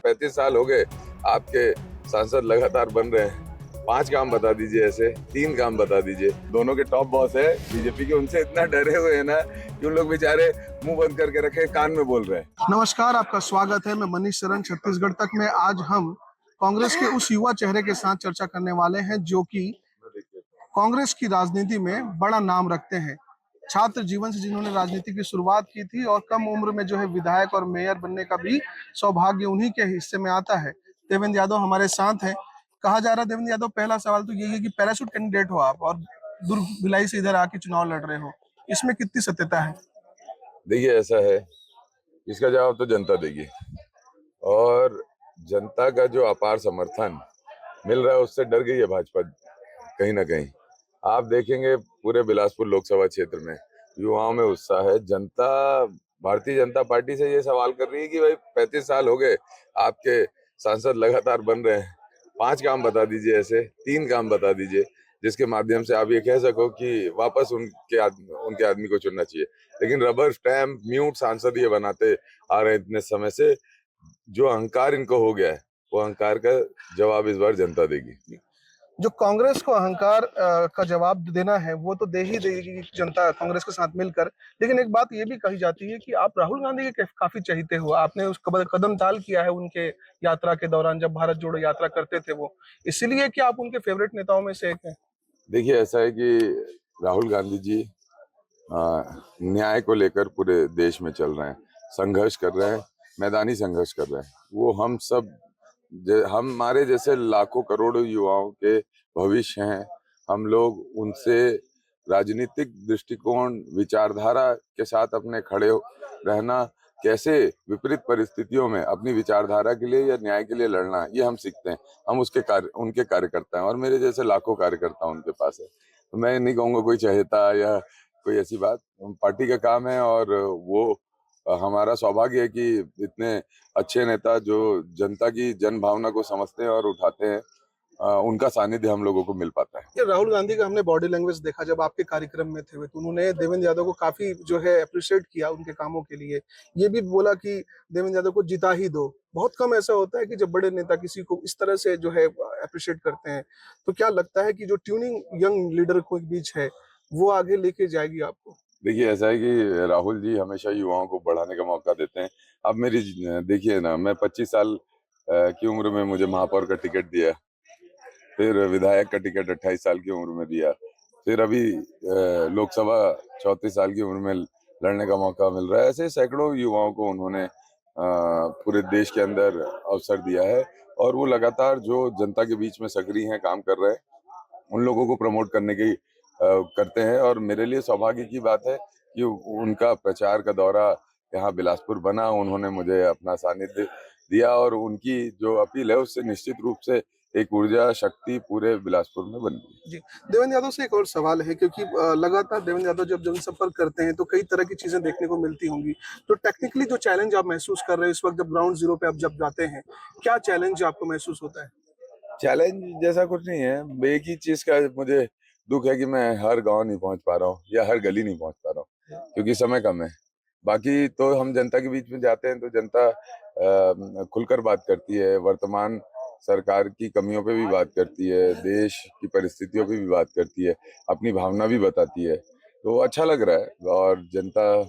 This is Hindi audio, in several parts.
35 साल हो गए आपके सांसद लगातार बन रहे हैं, 5 काम बता दीजिए, ऐसे 3 काम बता दीजिए। दोनों के टॉप बॉस है बीजेपी के, उनसे इतना डरे हुए हैं ना कि उन लोग बेचारे मुंह बंद करके रखे, कान में बोल रहे हैं। नमस्कार, आपका स्वागत है। मैं मनीष शरण, छत्तीसगढ़ तक में। आज हम कांग्रेस के उस युवा चेहरे के साथ चर्चा करने वाले हैं जो कि कांग्रेस की राजनीति में बड़ा नाम रखते हैं। छात्र जीवन से जिन्होंने राजनीति की शुरुआत की थी और कम उम्र में जो है विधायक और मेयर बनने का भी सौभाग्य उन्हीं के हिस्से में आता है। देवेंद्र यादव हमारे साथ हैं। कहा जा रहा है देवेंद्र यादव, पहला सवाल तो यही है कि पैराशूट कैंडिडेट हो आप और दुर्ग भिलाई से इधर आके चुनाव लड़ रहे हो, इसमें कितनी सत्यता है? देखिए, ऐसा है, इसका जवाब तो जनता देगी, और जनता का जो अपार समर्थन मिल रहा है उससे डर गई है भाजपा कहीं ना कहीं। आप देखेंगे पूरे बिलासपुर लोकसभा क्षेत्र में युवाओं में उत्साह है। जनता भारतीय जनता पार्टी से ये सवाल कर रही है कि भाई 35 साल हो गए आपके सांसद लगातार बन रहे हैं, 5 काम बता दीजिए, ऐसे 3 काम बता दीजिए जिसके माध्यम से आप ये कह सको कि वापस उनके आदमी को चुनना चाहिए। लेकिन रबर स्टैम्प म्यूट सांसद ये बनाते आ रहे हैं इतने समय से, जो अहंकार इनको हो गया है वो अहंकार का जवाब इस बार जनता देगी। जो कांग्रेस को अहंकार का जवाब देना है वो तो दे ही देगी जनता कांग्रेस के साथ मिलकर। लेकिन एक बात ये भी कही जाती है कि आप राहुल गांधी के काफी चहीते हो। आपने उस कदम ताल किया है उनके यात्रा के दौरान, जब भारत जोड़ो यात्रा करते थे वो, इसीलिए कि आप उनके फेवरेट नेताओं में से एक हैं। देखिए, ऐसा है कि राहुल गांधी जी न्याय को लेकर पूरे देश में चल रहे हैं, संघर्ष कर रहे हैं, मैदानी संघर्ष कर रहे हैं। वो हम सब हमारे जैसे लाखों करोड़ों युवाओं के भविष्य हैं। हम लोग उनसे राजनीतिक दृष्टिकोण, विचारधारा के साथ अपने खड़े रहना, कैसे विपरीत परिस्थितियों में अपनी विचारधारा के लिए या न्याय के लिए लड़ना, ये हम सीखते हैं। हम उनके कार्यकर्ता हैं और मेरे जैसे लाखों कार्यकर्ता उनके पास है। तो मैं नहीं कहूँगा कोई चाहता या कोई ऐसी बात, पार्टी का काम है। और वो हमारा सौभाग्य है कि इतने अच्छे नेता जो जनता की जन भावना को समझते हैं और उठाते हैं, उनका सानिध्य हम लोगों को मिल पाता है। ये राहुल गांधी का हमने बॉडी लैंग्वेज देखा जब आपके कार्यक्रम में थे, तो उन्होंने देवेंद्र यादव को काफी जो है अप्रिशिएट किया उनके कामों के लिए। ये भी बोला कि देवेंद्र यादव को जिता ही दो। बहुत कम ऐसा होता है कि जब बड़े नेता किसी को इस तरह से जो है अप्रिशिएट करते हैं। तो क्या लगता है कि जो ट्यूनिंग यंग लीडर के बीच है वो आगे लेके जाएगी आपको? देखिए, ऐसा है कि राहुल जी हमेशा युवाओं को बढ़ाने का मौका देते हैं। अब मेरी देखिए ना, मैं 25 साल की उम्र में मुझे महापौर का टिकट दिया, फिर विधायक का टिकट 28 साल की उम्र में दिया, फिर अभी लोकसभा 34 साल की उम्र में लड़ने का मौका मिल रहा है। ऐसे सैकड़ों युवाओं को उन्होंने पूरे देश के अंदर अवसर दिया है, और वो लगातार जो जनता के बीच में सक्रिय हैं, काम कर रहे हैं, उन लोगों को प्रमोट करने की करते हैं। और मेरे लिए सौभाग्य की बात है कि उनका प्रचार का दौरा यहाँ बिलासपुर बना, उन्होंने मुझे अपना सानिध्य दिया, और उनकी जो अपील है उससे निश्चित रूप से एक ऊर्जा शक्ति पूरे बिलासपुर में बन गई। जी, देवेंद्र यादव से एक और सवाल है, क्योंकि लगातार देवेंद्र यादव जब जनसंपर्क करते हैं तो कई तरह की चीजें देखने को मिलती होंगी। तो टेक्निकली जो चैलेंज आप महसूस कर रहे हैं इस वक्त जब ग्राउंड जीरो पे आप जब जाते हैं, क्या चैलेंज आपको महसूस होता है? चैलेंज जैसा कुछ नहीं है, एक ही चीज का मुझे दुख है कि मैं हर गांव नहीं पहुंच पा रहा हूँ या हर गली नहीं पहुंच पा रहा हूँ, क्योंकि समय कम है। बाकी तो हम जनता के बीच में जाते हैं तो जनता खुलकर बात करती है, वर्तमान सरकार की कमियों पे भी बात करती है, देश की परिस्थितियों पे भी बात करती है, अपनी भावना भी बताती है। तो अच्छा लग रहा है और जनता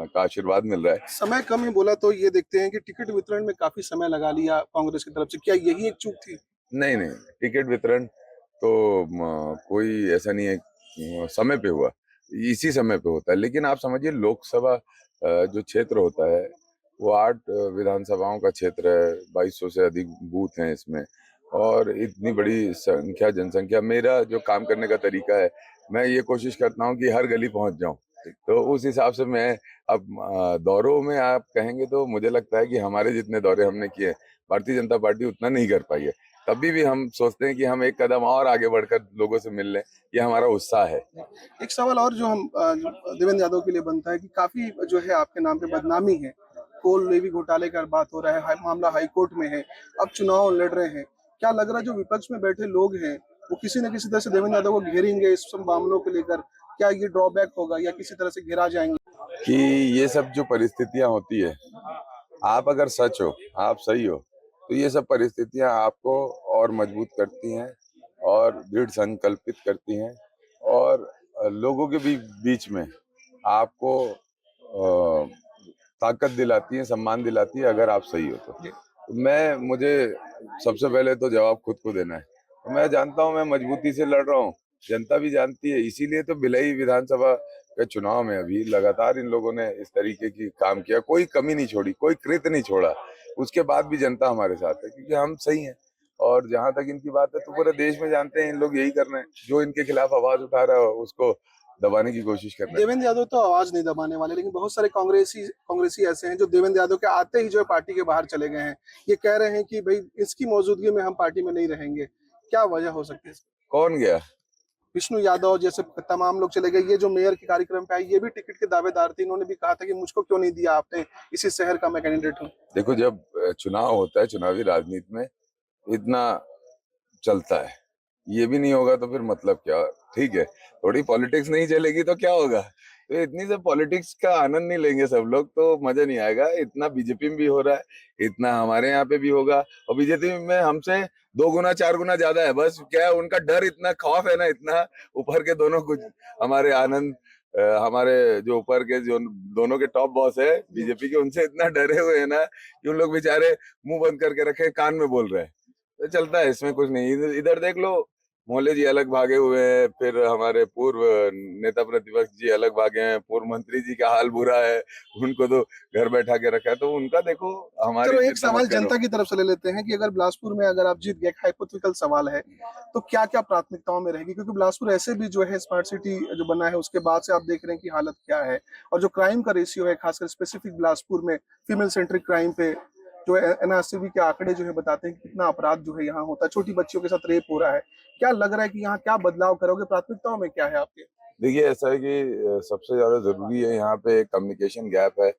का आशीर्वाद मिल रहा है। समय कम है बोला तो ये देखते हैं कि टिकट वितरण में काफी समय लगा लिया कांग्रेस की तरफ से, क्या यही एक चूक थी? नहीं नहीं, टिकट वितरण तो कोई ऐसा नहीं है समय पे हुआ, इसी समय पे होता है। लेकिन आप समझिए, लोकसभा जो क्षेत्र होता है वो 8 विधानसभाओं का क्षेत्र है, 2200 से अधिक बूथ हैं इसमें, और इतनी बड़ी जनसंख्या। मेरा जो काम करने का तरीका है, मैं ये कोशिश करता हूँ कि हर गली पहुंच जाऊं। तो उस हिसाब से मैं अब दौरों में आप कहेंगे तो मुझे लगता है कि हमारे जितने दौरे हमने किए, भारतीय जनता पार्टी उतना नहीं कर पाई है। तभी भी हम सोचते हैं कि हम एक कदम और आगे बढ़कर लोगों से मिल लें, ये हमारा उत्साह है। एक सवाल और जो हम देवेंद्र यादव के लिए बनता है कि काफी जो है आपके नाम पे बदनामी है। कोल लेवी घोटाले का बात हो रहा है, मामला हाईकोर्ट में है, अब चुनाव लड़ रहे हैं। क्या लग रहा है जो विपक्ष में बैठे लोग हैं वो किसी न किसी तरह से देवेंद्र यादव को घेरेंगे इस सब मामलों को लेकर? क्या ये ड्रॉबैक होगा या किसी तरह से घेरा जाएंगे? कि ये सब जो परिस्थितियां होती है, आप अगर सच हो, आप सही हो, तो ये सब परिस्थितियां आपको और मजबूत करती हैं और दृढ़ संकल्पित करती हैं और लोगों के बीच में आपको ताकत दिलाती है, सम्मान दिलाती है अगर आप सही हो तो मुझे सबसे पहले तो जवाब खुद को देना है। तो मैं जानता हूं मैं मजबूती से लड़ रहा हूं, जनता भी जानती है, इसीलिए तो भिलाई विधानसभा के चुनाव में अभी लगातार इन लोगों ने इस तरीके की काम किया, कोई कमी नहीं छोड़ी, कोई कृत नहीं छोड़ा। उसके बाद भी जनता हमारे साथ है क्योंकि हम सही हैं। और जहां तक इनकी बात है तो पूरे देश में जानते हैं इन लोग यही कर रहे हैं, जो इनके खिलाफ आवाज उठा रहा है उसको दबाने की कोशिश कर रहे हैं। देवेंद्र यादव तो आवाज नहीं दबाने वाले, लेकिन बहुत सारे कांग्रेसी ऐसे हैं जो देवेंद्र यादव के आते ही जो है पार्टी के बाहर चले गए हैं। ये कह रहे हैं कि भाई इसकी मौजूदगी में हम पार्टी में नहीं रहेंगे। क्या वजह हो सकती है? कौन गया? विष्णु यादव जैसे तमाम लोग चले गए। ये जो मेयर के कार्यक्रम पे आए, ये भी टिकट के दावेदार थे। इन्होंने भी कहा था कि मुझको क्यों नहीं दिया आपने, इसी शहर का मैं कैंडिडेट हूँ। देखो, जब चुनाव होता है, चुनावी राजनीति में इतना चलता है, ये भी नहीं होगा तो फिर मतलब क्या? ठीक है, थोड़ी पॉलिटिक्स नहीं चलेगी तो क्या होगा? तो इतनी से पॉलिटिक्स का आनंद नहीं लेंगे सब लोग तो मजा नहीं आएगा। इतना बीजेपी में भी हो रहा है, इतना हमारे यहाँ पे भी होगा, और बीजेपी में हमसे 2 गुना 4 गुना ज्यादा है। बस क्या है, उनका डर, इतना खौफ है ना, इतना ऊपर के दोनों कुछ हमारे आनंद हमारे जो ऊपर के जो दोनों के टॉप बॉस है बीजेपी के, उनसे इतना डरे हुए हैं ना कि उन लोग बेचारे मुंह बंद करके रखे, कान में बोल रहे हैं। तो चलता है, इसमें कुछ नहीं। इधर देख लो, मोले जी अलग भागे हुए हैं, फिर हमारे पूर्व नेता प्रतिपक्ष जी अलग भागे हैं, पूर्व मंत्री जी का हाल बुरा है, उनको तो घर बैठा के रखा है। तो उनका देखो, हमारी चलो एक चिंता सवाल मत करो। जनता की तरफ से ले लेते हैं कि अगर बिलासपुर में अगर आप जीत गए, हाइपोथेटिकल सवाल है, तो क्या क्या प्राथमिकताओं में रहेगी? क्योंकि बिलासपुर ऐसे भी जो है स्मार्ट सिटी जो बना है, उसके बाद से आप देख रहे हैं कि हालत क्या है। और जो क्राइम का रेशियो है, खासकर स्पेसिफिक बिलासपुर में फीमेल सेंट्रिक क्राइम पे जो एनआरसीबी के आंकड़े जो है बताते हैं कि कितना अपराध जो है यहाँ होता है, छोटी बच्चियों के साथ रेप हो रहा है। क्या लग रहा है कि यहाँ क्या बदलाव करोगे? प्राथमिकताओं में क्या है आपके? देखिए, ऐसा है कि सबसे ज्यादा जरूरी है यहाँ पे कम्युनिकेशन गैप है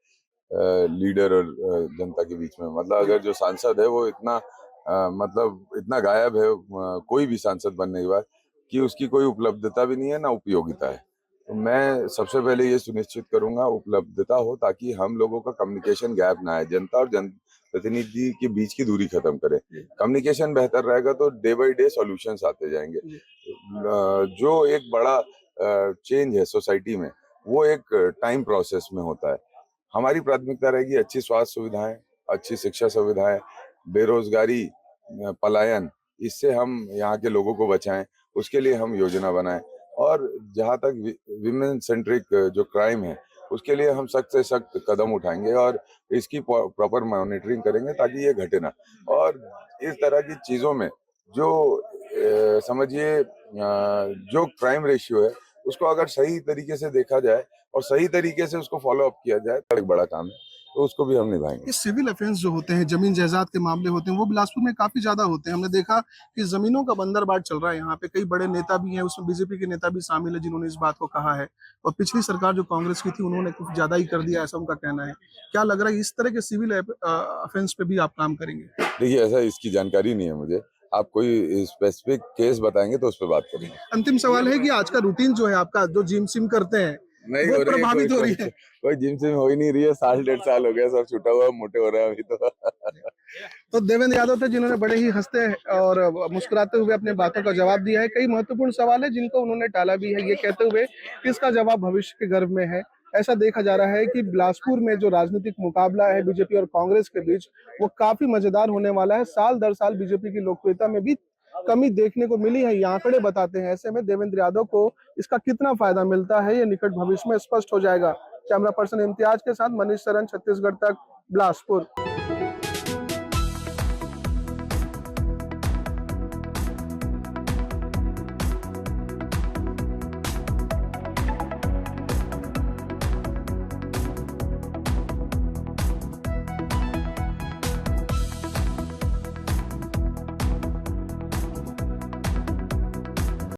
लीडर और जनता के बीच में। मतलब अगर जो सांसद है वो इतना मतलब इतना गायब है, कोई भी सांसद बनने के बाद, कि उसकी कोई उपलब्धता भी नहीं है ना उपयोगिता है। तो मैं सबसे पहले ये सुनिश्चित करूंगा उपलब्धता हो, ताकि हम लोगों का कम्युनिकेशन गैप ना आए, जनता और जन प्रतिनिधि के बीच की दूरी खत्म करें। कम्युनिकेशन बेहतर रहेगा तो डे बाई डे सॉल्यूशंस आते जाएंगे। जो एक बड़ा चेंज है सोसाइटी में, वो एक टाइम प्रोसेस में होता है। हमारी प्राथमिकता रहेगी अच्छी स्वास्थ्य सुविधाएं, अच्छी शिक्षा सुविधाएं, बेरोजगारी, पलायन, इससे हम यहाँ के लोगों को बचाएं, उसके लिए हम योजना बनाएं। और जहाँ तक विमेन सेंट्रिक जो क्राइम है, उसके लिए हम सख्त से सख्त कदम उठाएंगे और इसकी प्रॉपर मॉनिटरिंग करेंगे ताकि ये घटे ना। और इस तरह की चीजों में जो समझिए जो क्राइम रेशियो है, उसको अगर सही तरीके से देखा जाए और सही तरीके से उसको फॉलो अप किया जाए तो एक बड़ा काम है, तो उसको भी हम निभाएंगे। ये सिविल अफेंस जो होते हैं, जमीन जायदाद के मामले होते हैं, वो बिलासपुर में काफी ज्यादा होते हैं। हमने देखा कि जमीनों का बंदरबाट चल रहा है यहाँ पे। कई बड़े नेता भी हैं, उसमें बीजेपी के नेता भी शामिल है जिन्होंने इस बात को कहा है। और पिछली सरकार जो कांग्रेस की थी, उन्होंने कुछ ज्यादा ही कर दिया, ऐसा उनका कहना है। क्या लग रहा है इस तरह के सिविल अफेंस पे भी आप काम करेंगे? देखिए, ऐसा इसकी जानकारी नहीं है मुझे। आप कोई स्पेसिफिक केस बताएंगे तो उस पर बात करेंगे। अंतिम सवाल है कि आज का रूटीन जो है आपका, जो जिम सिम करते हैं, नहीं वो हो रही है, प्रभावित हो रही है? कोई जिम सिम हो ही नहीं रही है। 1.5 साल हो गया, सब छूटा हुआ, मोटे हो रहे हैं अभी तो। तो देवेंद्र यादव थे जिन्होंने बड़े ही हंसते और मुस्कुराते हुए अपने बातों का जवाब दिया है। कई महत्वपूर्ण सवाल है जिनको उन्होंने टाला भी है, ये कहते हुए कि इसका जवाब भविष्य के गर्भ में है। ऐसा देखा जा रहा है कि बिलासपुर में जो राजनीतिक मुकाबला है बीजेपी और कांग्रेस के बीच, वो काफी मजेदार होने वाला है। साल दर साल बीजेपी की लोकप्रियता में भी कमी देखने को मिली है, ये आंकड़े बताते हैं। ऐसे में देवेंद्र यादव को इसका कितना फायदा मिलता है, ये निकट भविष्य में स्पष्ट हो जाएगा। कैमरा पर्सन इम्तियाज के साथ मनीष सरन, छत्तीसगढ़ तक, बिलासपुर।